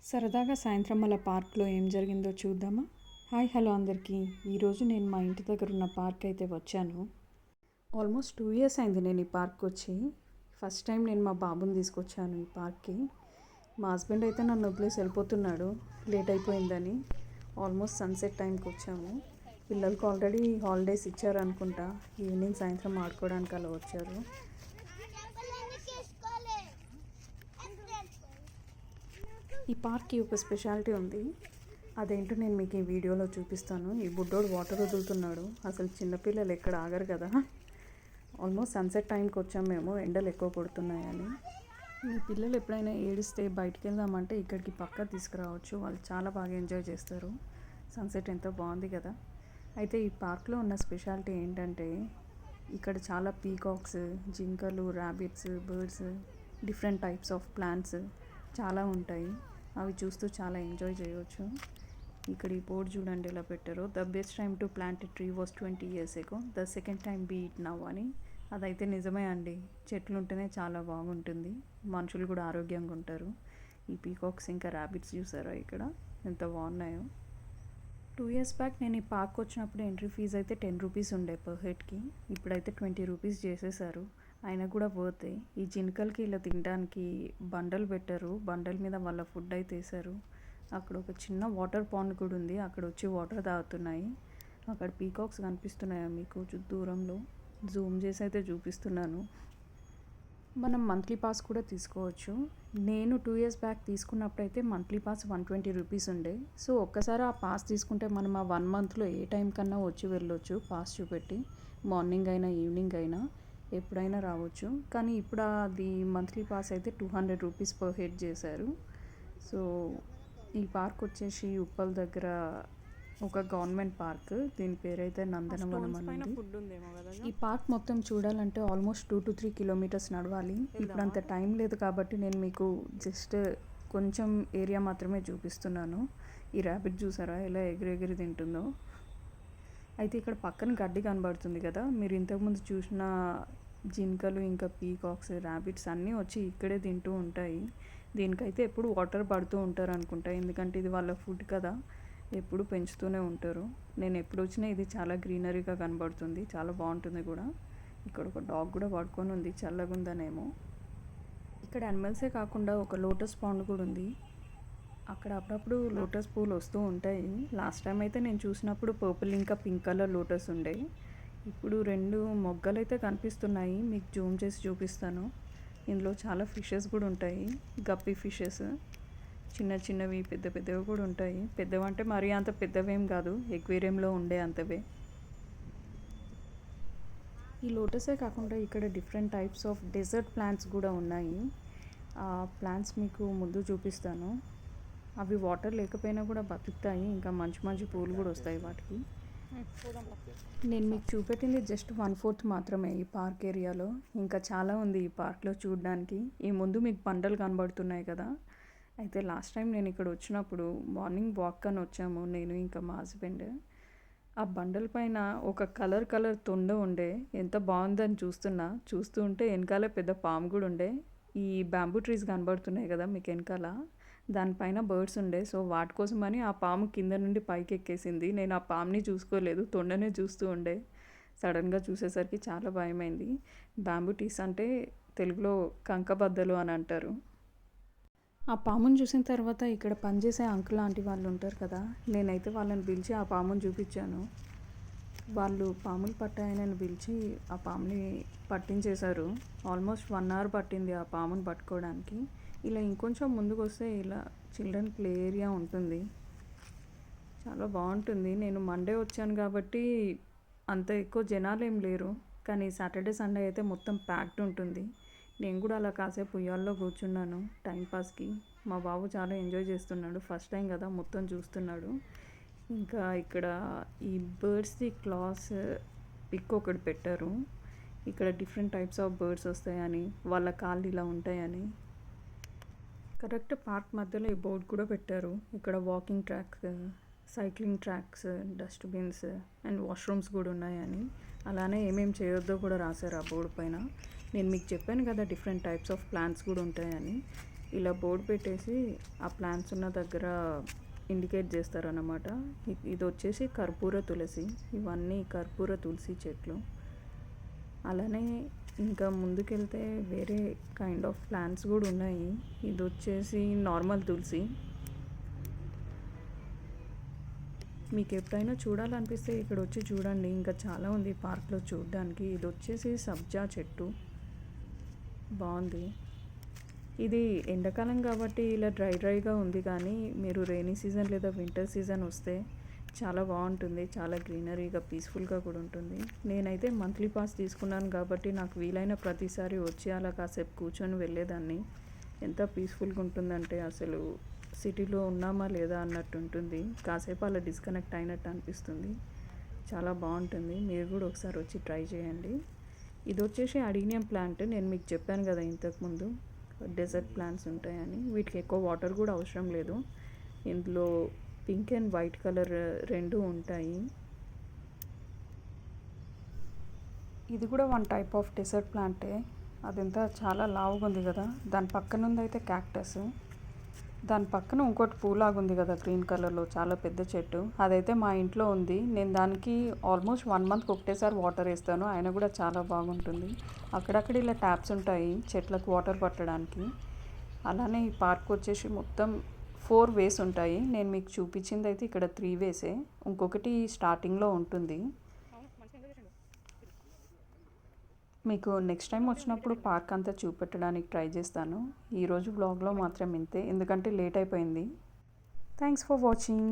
సరదాగా సాయంత్రం అలా పార్క్లో ఏం జరిగిందో చూద్దామా? హాయ్ హలో అందరికీ. ఈరోజు నేను మా ఇంటి దగ్గర ఉన్న పార్క్ అయితే వచ్చాను. ఆల్మోస్ట్ 2 years అయింది నేను ఈ పార్క్ వచ్చి. ఫస్ట్ టైం నేను మా బాబుని తీసుకొచ్చాను ఈ పార్క్కి. మా హస్బెండ్ అయితే నన్ను వదిలేసి వెళ్ళిపోతున్నాడు లేట్ అయిపోయిందని. ఆల్మోస్ట్ సన్సెట్ టైంకి వచ్చాము. పిల్లలకు ఆల్రెడీ హాలిడేస్ ఇచ్చారు అనుకుంటా. ఈవినింగ్ సాయంత్రం ఆడుకోవడానికి అలా వచ్చారు. ఈ పార్క్కి ఒక స్పెషాలిటీ ఉంది. అదేంటో నేను మీకు ఈ వీడియోలో చూపిస్తాను. ఈ బుడ్డోడు వాటర్ వదులుతున్నాడు. అసలు చిన్నపిల్లలు ఎక్కడ ఆగరు కదా. ఆల్మోస్ట్ సన్సెట్ టైంకి వచ్చాం మేము, ఎండలు ఎక్కువ కొడుతున్నాయని. మీ పిల్లలు ఎప్పుడైనా ఏడిస్తే బయటికి వెళ్దామంటే ఇక్కడికి పక్కా తీసుకురావచ్చు. వాళ్ళు చాలా బాగా ఎంజాయ్ చేస్తారు. సన్సెట్ ఎంతో బాగుంది కదా. అయితే ఈ పార్క్లో ఉన్న స్పెషాలిటీ ఏంటంటే ఇక్కడ చాలా పీకాక్స్, జింకలు, rabbits, birds, different types of plants చాలా ఉంటాయి. అవి చూస్తూ చాలా ఎంజాయ్ చేయవచ్చు. ఇక్కడ ఈ బోర్డు చూడండి ఎలా పెట్టారో. The best time to plant a tree was 20 years ago. The second time be it now అని. అదైతే నిజమే అండి. చెట్లు ఉంటేనే చాలా బాగుంటుంది. మనుషులు కూడా ఆరోగ్యంగా ఉంటారు. ఈ పీకాక్స్ ఇంకా ర్యాబిట్స్ చూసారా ఇక్కడ ఎంత బాగున్నాయో. 2 years బ్యాక్ నేను ఈ పార్క్ వచ్చినప్పుడు ఎంట్రీ ఫీజు అయితే 10 rupees ఉండే పర్ హెడ్కి. ఇప్పుడైతే 20 rupees చేసేసారు. అయినా కూడా పోతే ఈ జింకలకి ఇలా తినడానికి బండలు పెట్టారు. బండల మీద వాళ్ళ ఫుడ్ అయితే వేసారు. అక్కడ ఒక చిన్న వాటర్ పాండ్ కూడా ఉంది. అక్కడ వచ్చి వాటర్ తాగుతున్నాయి. అక్కడ పీకాక్స్ కనిపిస్తున్నాయా మీకు దూరంలో? జూమ్ చేసి అయితే చూపిస్తున్నాను. మనం మంత్లీ పాస్ కూడా తీసుకోవచ్చు. నేను 2 years బ్యాక్ తీసుకున్నప్పుడు అయితే మంత్లీ పాస్ 120 rupees ఉండే. సో ఒక్కసారి ఆ పాస్ తీసుకుంటే మనం ఆ 1 monthలో ఏ టైం కన్నా వచ్చి వెళ్ళొచ్చు. పాస్ చూపెట్టి మార్నింగ్ అయినా ఈవినింగ్ అయినా ఎప్పుడైనా రావచ్చు. కానీ ఇప్పుడు అది మంత్లీ పాస్ అయితే 200 rupees పర్ హెడ్ చేశారు. సో ఈ పార్క్ వచ్చేసి ఉప్పల్ దగ్గర ఒక గవర్నమెంట్ పార్క్. దీని పేరైతే నందనవనం అని. ఈ పార్క్ మొత్తం చూడాలంటే ఆల్మోస్ట్ 2 to 3 kilometers నడవాలి. ఇప్పుడు అంత టైం లేదు కాబట్టి నేను మీకు జస్ట్ కొంచెం ఏరియా మాత్రమే చూపిస్తున్నాను. ఈ ర్యాబిట్ చూసారా ఎలా ఎగిరెగిరి తింటుందో. అయితే ఇక్కడ పక్కన గడ్డి కనబడుతుంది కదా, మీరు ఇంతకుముందు చూసిన జింకలు ఇంకా పీకాక్స్, ర్యాబిట్స్ అన్నీ వచ్చి ఇక్కడే తింటూ ఉంటాయి. దీనికైతే ఎప్పుడు వాటర్ పడుతూ ఉంటారు అనుకుంటా, ఎందుకంటే ఇది వాళ్ళ ఫుడ్ కదా, ఎప్పుడు పెంచుతూనే ఉంటారు. నేను ఎప్పుడు వచ్చినా ఇది చాలా గ్రీనరీగా కనబడుతుంది, చాలా బాగుంటుంది కూడా. ఇక్కడ ఒక డాగ్ కూడా పడుకొని ఉంది, చల్లగా ఉందనేమో. ఇక్కడ యానిమల్సే కాకుండా ఒక లోటస్ పాండ్ కూడా ఉంది. అక్కడ అప్పుడప్పుడు లోటస్ పూలు వస్తూ ఉంటాయి. లాస్ట్ టైం అయితే నేను చూసినప్పుడు పర్పుల్ ఇంకా పింక్ కలర్ లోటస్ ఉండే. ఇప్పుడు 2 మొగ్గలు అయితే కనిపిస్తున్నాయి. మీకు జూమ్ చేసి చూపిస్తాను. ఇందులో చాలా ఫిషెస్ కూడా ఉంటాయి. గప్పి ఫిషెస్ చిన్న చిన్నవి, పెద్ద పెద్దవి కూడా ఉంటాయి. పెద్దవంటే మరీ అంత పెద్దవేం కాదు, ఎక్వేరియంలో ఉండే అంతవే. ఈ లోటసే కాకుండా ఇక్కడ different types of desert plants కూడా ఉన్నాయి. ఆ ప్లాంట్స్ మీకు ముందు చూపిస్తాను. అవి వాటర్ లేకపోయినా కూడా బతుకుతాయి. ఇంకా మంచి మంచి పూలు కూడా వస్తాయి వాటికి. నేను మీకు చూపెట్టింది జస్ట్ 1/4 మాత్రమే ఈ పార్క్ ఏరియాలో. ఇంకా చాలా ఉంది ఈ పార్క్లో చూడడానికి. ఈ ముందు మీకు బండలు కనబడుతున్నాయి కదా. అయితే లాస్ట్ టైం నేను ఇక్కడ వచ్చినప్పుడు మార్నింగ్ వాక్ అని వచ్చాము నేను ఇంకా మా హస్బెండ్. ఆ బండల పైన ఒక కలర్ తొండ ఉండే. ఎంత బాగుందని చూస్తూ ఉంటే వెనకాల పెద్ద పాము కూడా ఉండే. ఈ బ్యాంబూ ట్రీస్ కనబడుతున్నాయి కదా మీకు వెనకాల, దానిపైన బర్డ్స్ ఉండే. సో వాటి కోసమని ఆ పాము కింద నుండి పైకి ఎక్కేసింది. నేను ఆ పాముని చూసుకోలేదు, తొండనే చూస్తూ ఉండే. సడన్గా చూసేసరికి చాలా భయమైంది. బ్యాంబూ ట్రీస్ అంటే తెలుగులో కంకబద్దలు అని అంటారు. ఆ పాముని చూసిన తర్వాత ఇక్కడ పనిచేసే అంకుల్ లాంటి వాళ్ళు ఉంటారు కదా, నేనైతే వాళ్ళని పిలిచి ఆ పాముని చూపించాను. వాళ్ళు పాములు పట్టాయనని పిలిచి ఆ పాముని పట్టించేశారు. ఆల్మోస్ట్ 1 hour పట్టింది ఆ పాముని పట్టుకోవడానికి. ఇలా ఇంకొంచెం ముందుకు వస్తే ఇలా చిల్డ్రన్ ప్లే ఏరియా ఉంటుంది, చాలా బాగుంటుంది. నేను మండే వచ్చాను కాబట్టి అంత ఎక్కువ జనాలు ఏం లేరు, కానీ సాటర్డే సండే అయితే మొత్తం ప్యాక్డ్ ఉంటుంది. నేను కూడా అలా కాసేపు ఉయ్యాల్లో కూర్చున్నాను టైంపాస్కి. మా బాబు చాలా ఎంజాయ్ చేస్తున్నాడు, ఫస్ట్ టైం కదా మొత్తం చూస్తున్నాడు. ఇంకా ఇక్కడ ఈ బర్డ్స్ది క్లాస్ పిక్ ఒకటి పెట్టారు. ఇక్కడ డిఫరెంట్ టైప్స్ ఆఫ్ బర్డ్స్ వస్తాయని, వాళ్ళ కాళ్ళు ఇలా ఉంటాయని. కరెక్ట్ పార్క్ మధ్యలో ఈ బోర్డు కూడా పెట్టారు. ఇక్కడ walking track, cycling tracks, dustbins and washrooms కూడా ఉన్నాయని, అలానే ఏమేమి చేయొద్దో కూడా రాశారు ఆ బోర్డు పైన. నేను మీకు చెప్పాను కదా డిఫరెంట్ టైప్స్ ఆఫ్ ప్లాంట్స్ కూడా ఉంటాయని. ఇలా బోర్డు పెట్టేసి ఆ ప్లాంట్స్ ఉన్న దగ్గర ఇండికేట్ చేస్తారన్నమాట. ఇది వచ్చేసి కర్పూర తులసి, ఇవన్నీ కర్పూర తులసి చెట్లు. అలానే ఇంకా ముందుకెళ్తే వేరే కైండ్ ఆఫ్ ప్లాంట్స్ కూడా ఉన్నాయి. ఇది వచ్చేసి నార్మల్ తులసి. మీకు ఎప్పుడైనా చూడాలనిపిస్తే ఇక్కడ వచ్చి చూడండి, ఇంకా చాలా ఉంది పార్క్లో చూడడానికి. ఇది వచ్చేసి సబ్జా చెట్టు, బాగుంది. ఇది ఎండాకాలం కాబట్టి ఇలా డ్రైగా ఉంది, కానీ మీరు రైనీ సీజన్ లేదా వింటర్ సీజన్ వస్తే చాలా బాగుంటుంది, చాలా గ్రీనరీగా పీస్ఫుల్గా కూడా ఉంటుంది. నేనైతే మంత్లీ పాస్ తీసుకున్నాను కాబట్టి నాకు వీలైన ప్రతిసారి వచ్చి అలా కాసేపు కూర్చొని వెళ్ళేదాన్ని. ఎంత పీస్ఫుల్గా ఉంటుందంటే అసలు సిటీలో ఉన్నామా లేదా అన్నట్టు ఉంటుంది. కాసేపు అలా డిస్కనెక్ట్ అయినట్టు అనిపిస్తుంది. చాలా బాగుంటుంది. మీరు కూడా ఒకసారి వచ్చి ట్రై చేయండి. ఇది వచ్చేసి అడీనియం ప్లాంట్. నేను మీకు చెప్పాను కదా ఇంతకుముందు డెజర్ట్ ప్లాంట్స్ ఉంటాయని. వీటికి ఎక్కువ వాటర్ కూడా అవసరం లేదు. ఇందులో పింక్ అండ్ వైట్ కలర్ రెండు ఉంటాయి. ఇది కూడా వన్ టైప్ ఆఫ్ డెజర్ట్ ప్లాంటే. అదంతా చాలా లావుగా ఉంది కదా. దాని పక్కన ఉంది అయితే క్యాక్టస్. దాని పక్కన ఇంకోటి పూలాగా ఉంది కదా గ్రీన్ కలర్లో, చాలా పెద్ద చెట్టు. అదైతే మా ఇంట్లో ఉంది. నేను దానికి ఆల్మోస్ట్ 1 మంత్కి ఒకటేసారి వాటర్ వేస్తాను. అయినా కూడా చాలా బాగుంటుంది. అక్కడక్కడ ఇలా ట్యాప్స్ ఉంటాయి చెట్లకు వాటర్ పట్టడానికి. అలానే ఈ పార్క్ వచ్చేసి మొత్తం 4 వేస్ ఉంటాయి. నేను మీకు చూపించింది అయితే ఇక్కడ 3 వేసే, ఇంకొకటి స్టార్టింగ్లో ఉంటుంది. మీకు నెక్స్ట్ టైం వచ్చినప్పుడు పార్క్ అంతా చూపెట్టడానికి ట్రై చేస్తాను. ఈరోజు వ్లాగ్లో మాత్రం ఇంతే, ఎందుకంటే లేట్ అయిపోయింది. Thanks for watching.